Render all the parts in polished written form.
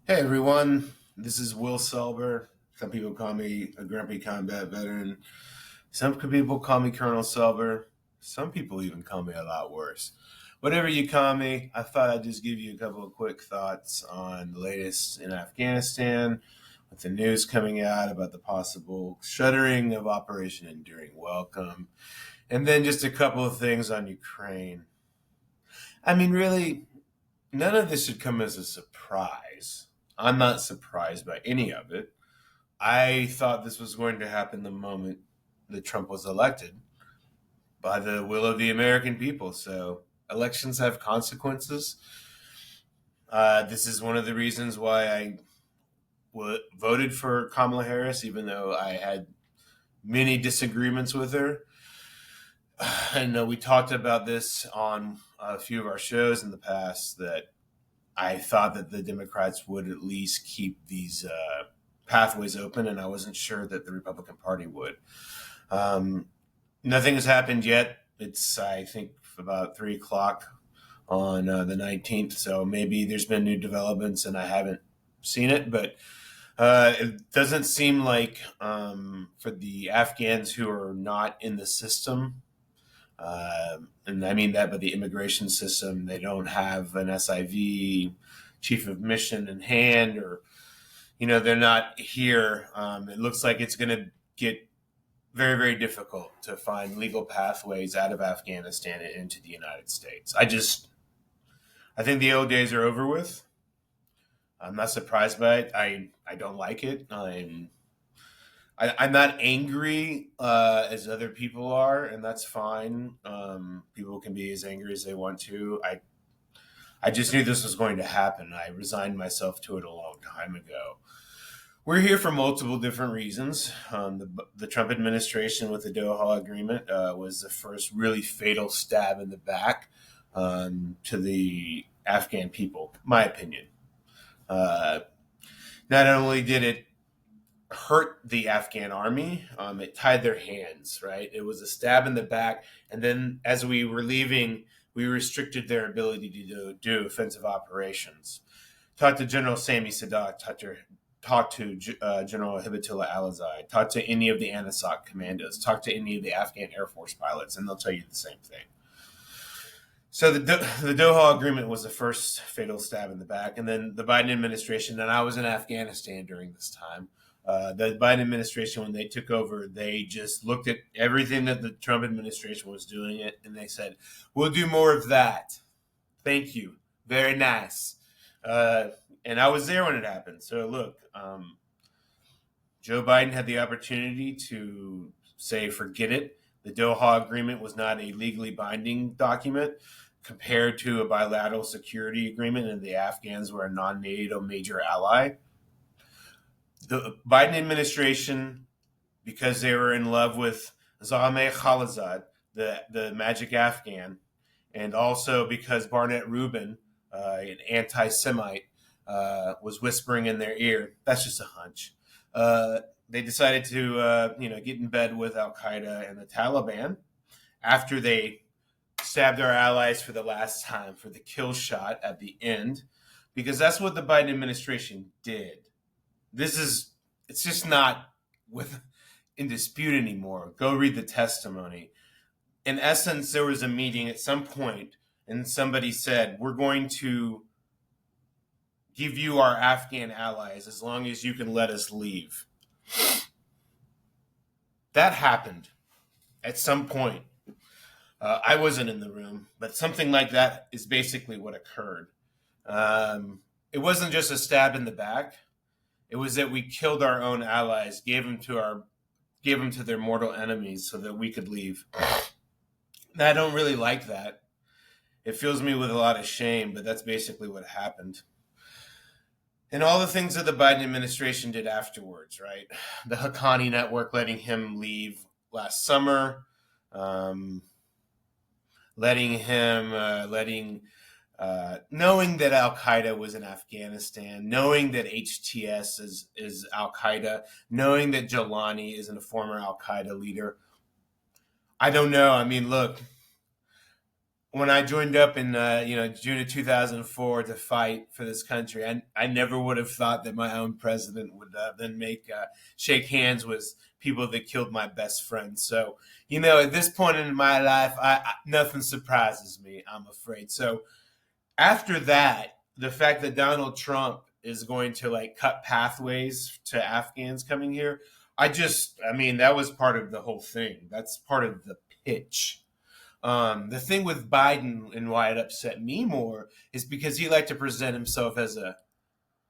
Hey everyone, this is Will Selber. Some people call me a grumpy combat veteran. Some people call me Colonel Selber. Some people even call me a lot worse. Whatever you call me, I thought I'd just give you a couple of quick thoughts on the latest in Afghanistan, with the news coming out about the possible shuttering of Operation Enduring Welcome, and then just a couple of things on Ukraine. I mean, really, none of this should come as a surprise. I'm not surprised by any of it. I thought this was going to happen the moment that Trump was elected by the will of the American people. So elections have consequences. This is one of the reasons why I voted for Kamala Harris, even though I had many disagreements with her. I know we talked about this on a few of our shows in the past that I thought that the Democrats would at least keep these pathways open, and I wasn't sure that the Republican Party would. Um, Nothing has happened yet. It's, I think, about 3 o'clock on the 19th, so maybe there's been new developments and I haven't seen it, but it doesn't seem like for the Afghans who are not in the system, and I mean that by the immigration system, they don't have an SIV, chief of mission in hand, or they're not here. It looks like it's going to get very, very difficult to find legal pathways out of Afghanistan and into the United States. I think the old days are over with. I'm not surprised by it. I don't like it. I'm not angry as other people are, and that's fine. People can be as angry as they want to. I just knew this was going to happen. I resigned myself to it a long time ago. We're here for multiple different reasons. The Trump administration with the Doha Agreement was the first really fatal stab in the back to the Afghan people, my opinion. Uh, Not only did it hurt the Afghan army, it tied their hands, right? It was a stab in the back. And then as we were leaving, we restricted their ability to do offensive operations. Talked to General Sami Sadat, talked to General Hibatullah Al-Azai, talked to any of the ANISOC commandos, talked to any of the Afghan Air Force pilots, and they'll tell you the same thing. So the Doha Agreement was the first fatal stab in the back, and then the Biden administration, and I was in Afghanistan during this time. The Biden administration, when they took over, they just looked at everything that the Trump administration was doing it, and they said, "We'll do more of that. Thank you. Very nice." And I was there when it happened. So look, Joe Biden had the opportunity to say, "Forget it." The Doha Agreement was not a legally binding document compared to a bilateral security agreement, and the Afghans were a non-NATO major ally. The Biden administration, because they were in love with Zalmay Khalilzad, the magic Afghan, and also because Barnett Rubin, an anti-Semite, was whispering in their ear. That's just a hunch. They decided to, get in bed with Al Qaeda and the Taliban after they stabbed our allies for the last time for the kill shot at the end, because that's what the Biden administration did. It's just not with in dispute anymore. Go read the testimony. In essence, there was a meeting at some point, and somebody said, "We're going to give you our Afghan allies as long as you can let us leave." That happened at some point. I wasn't in the room, but something like that is basically what occurred. It wasn't just a stab in the back. It was that we killed our own allies, gave them to their mortal enemies so that we could leave. I don't really like that. It fills me with a lot of shame, but that's basically what happened. And all the things that the Biden administration did afterwards, right? The Haqqani network letting him leave last summer, knowing that Al Qaeda was in Afghanistan, knowing that HTS is Al Qaeda, knowing that Jelani is a former Al Qaeda leader. I don't know. I mean, look, when I joined up in June of 2004 to fight for this country, I never would have thought that my own president would then make shake hands with people that killed my best friend. So at this point in my life, nothing surprises me. I'm afraid. So after that, the fact that Donald Trump is going to like cut pathways to Afghans coming here, I mean, that was part of the whole thing. That's part of the pitch. The thing with Biden and why it upset me more is because he liked to present himself as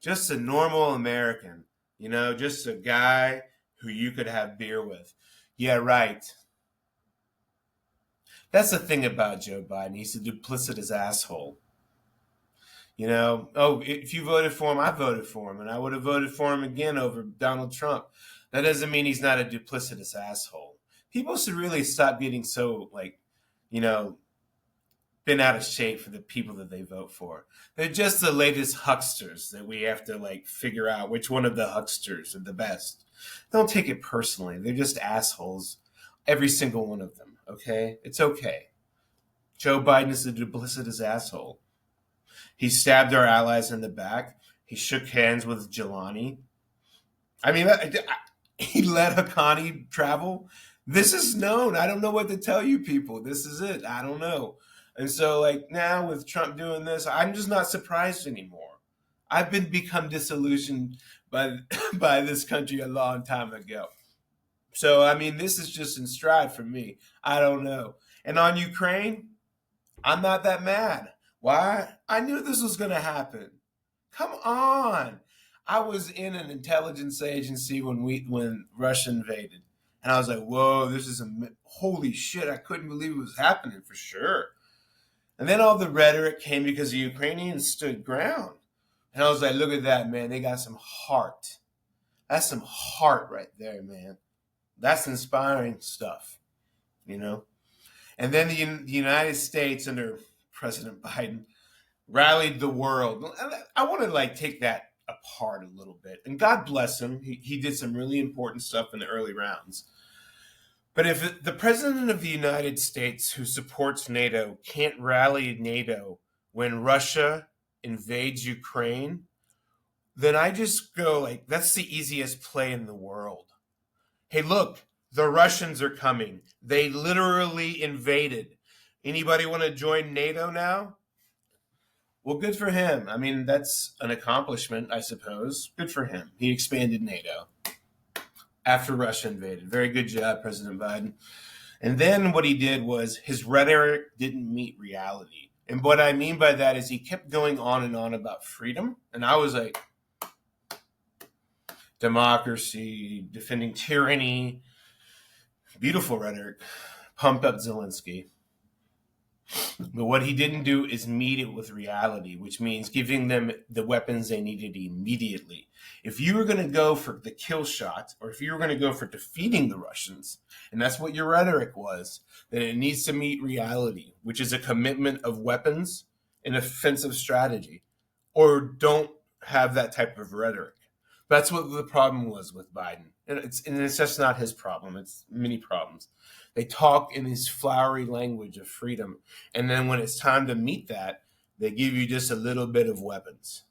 just a normal American, just a guy who you could have beer with. Yeah, right. That's the thing about Joe Biden. He's a duplicitous asshole. If you voted for him, I voted for him, and I would have voted for him again over Donald Trump. That doesn't mean he's not a duplicitous asshole. People should really stop getting so, you know, been out of shape for the people that they vote for. They're just the latest hucksters that we have to figure out which one of the hucksters are the best. Don't take it personally. They're just assholes. Every single one of them. Okay? It's okay. Joe Biden is a duplicitous asshole. He stabbed our allies in the back. He shook hands with Jelani. I mean, he let Haqqani travel. This is known. I don't know what to tell you people. This is it. I don't know. And so, now with Trump doing this, I'm just not surprised anymore. I've become disillusioned by by this country a long time ago. So, I mean, this is just in stride for me. I don't know. And on Ukraine, I'm not that mad. Why? I knew this was going to happen. Come on. I was in an intelligence agency when Russia invaded. And I was like, whoa, holy shit, I couldn't believe it was happening for sure. And then all the rhetoric came because the Ukrainians stood ground. And I was like, look at that, man. They got some heart. That's some heart right there, man. That's inspiring stuff, And then the United States under President Biden rallied the world. I want to take that apart a little bit. And God bless him. He did some really important stuff in the early rounds. But if the president of the United States who supports NATO can't rally NATO when Russia invades Ukraine, then I just go that's the easiest play in the world. Hey, look, the Russians are coming. They literally invaded. Anybody want to join NATO now? Well, good for him. I mean, that's an accomplishment, I suppose. Good for him. He expanded NATO after Russia invaded. Very good job, President Biden. And then what he did was his rhetoric didn't meet reality. And what I mean by that is he kept going on and on about freedom. And I was like, democracy, defending tyranny, beautiful rhetoric, pumped up Zelensky. But what he didn't do is meet it with reality, which means giving them the weapons they needed immediately. If you were going to go for the kill shot, or if you were going to go for defeating the Russians, and that's what your rhetoric was, then it needs to meet reality, which is a commitment of weapons and offensive strategy, or don't have that type of rhetoric. That's what the problem was with Biden. And it's just not his problem. It's many problems. They talk in this flowery language of freedom. And then when it's time to meet that, they give you just a little bit of weapons.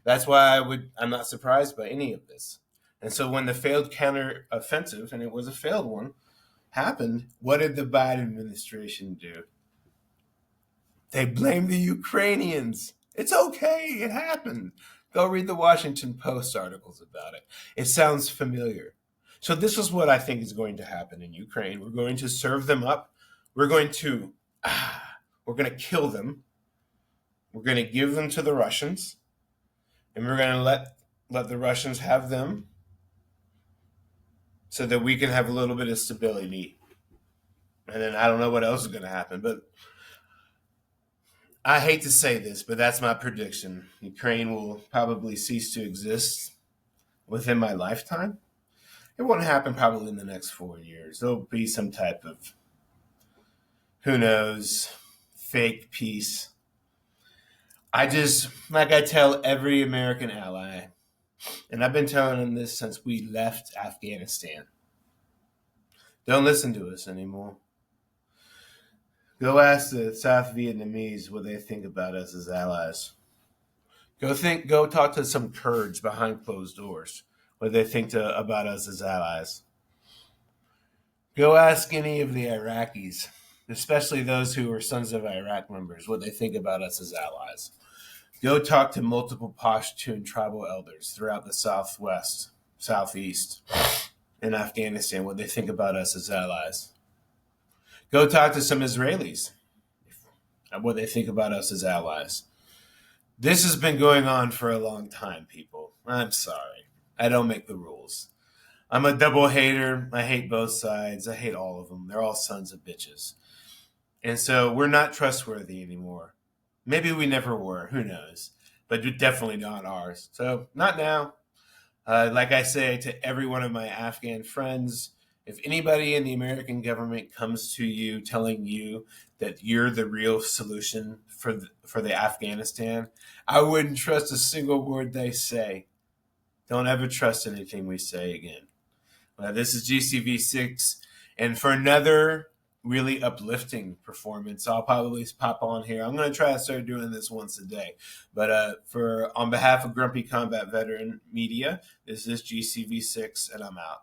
That's why I'm not surprised by any of this. And so when the failed counteroffensive, and it was a failed one, happened, what did the Biden administration do? They blamed the Ukrainians. It's okay. It happened. Go read the Washington Post articles about it. It sounds familiar. So this is what I think is going to happen in Ukraine. We're going to serve them up. We're going to kill them. We're going to give them to the Russians, and we're going to let the Russians have them, so that we can have a little bit of stability. And then I don't know what else is going to happen, but I hate to say this, but that's my prediction. Ukraine will probably cease to exist within my lifetime. It won't happen probably in the next 4 years. There'll be some type of, who knows, fake peace. I tell every American ally, and I've been telling them this since we left Afghanistan, don't listen to us anymore. Go ask the South Vietnamese what they think about us as allies. Go talk to some Kurds behind closed doors what they think about us as allies. Go ask any of the Iraqis, especially those who are Sons of Iraq members, what they think about us as allies. Go talk to multiple Pashtun tribal elders throughout the Southwest, Southeast, and Afghanistan, what they think about us as allies. Go talk to some Israelis, what they think about us as allies. This has been going on for a long time, people. I'm sorry. I don't make the rules. I'm a double hater. I hate both sides. I hate all of them. They're all sons of bitches. And so we're not trustworthy anymore. Maybe we never were. Who knows? But definitely not ours. So not now. Like I say to every one of my Afghan friends, if anybody in the American government comes to you telling you that you're the real solution for the Afghanistan, I wouldn't trust a single word they say. Don't ever trust anything we say again. This is GCV6, and for another really uplifting performance, I'll probably pop on here. I'm going to try to start doing this once a day. But on behalf of Grumpy Combat Veteran Media, this is GCV6, and I'm out.